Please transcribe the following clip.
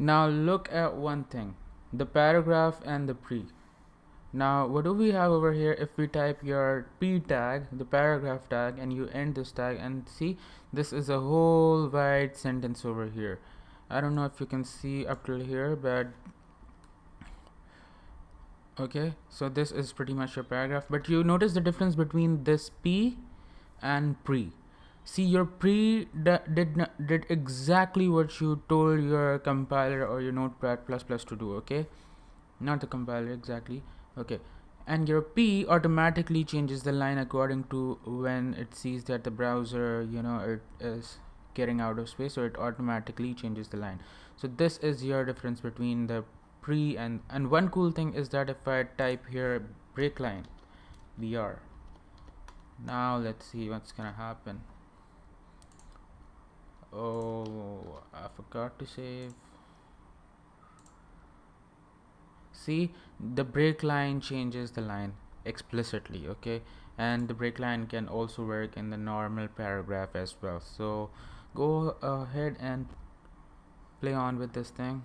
Now look at one thing, the paragraph and the pre. Now what do we have over here? If we type your p tag, the paragraph tag, and you end this tag, and see, this is a whole wide sentence over here. I don't know if you can see up till here, but okay, so this is pretty much your paragraph. But you notice the difference between this p and pre. See, your pre did exactly what you told your compiler or your notepad plus plus to do. Okay, not the compiler exactly. Okay, and your p automatically changes the line according to when it sees that the browser, it is getting out of space, so it automatically changes the line. So this is your difference between the pre and one cool thing is that if I type here BreakLine br, now let's see what's gonna happen. Oh, I forgot to save. See, the break line changes the line explicitly, okay, and the break line can also work in the normal paragraph as well. So go ahead and play on with this thing.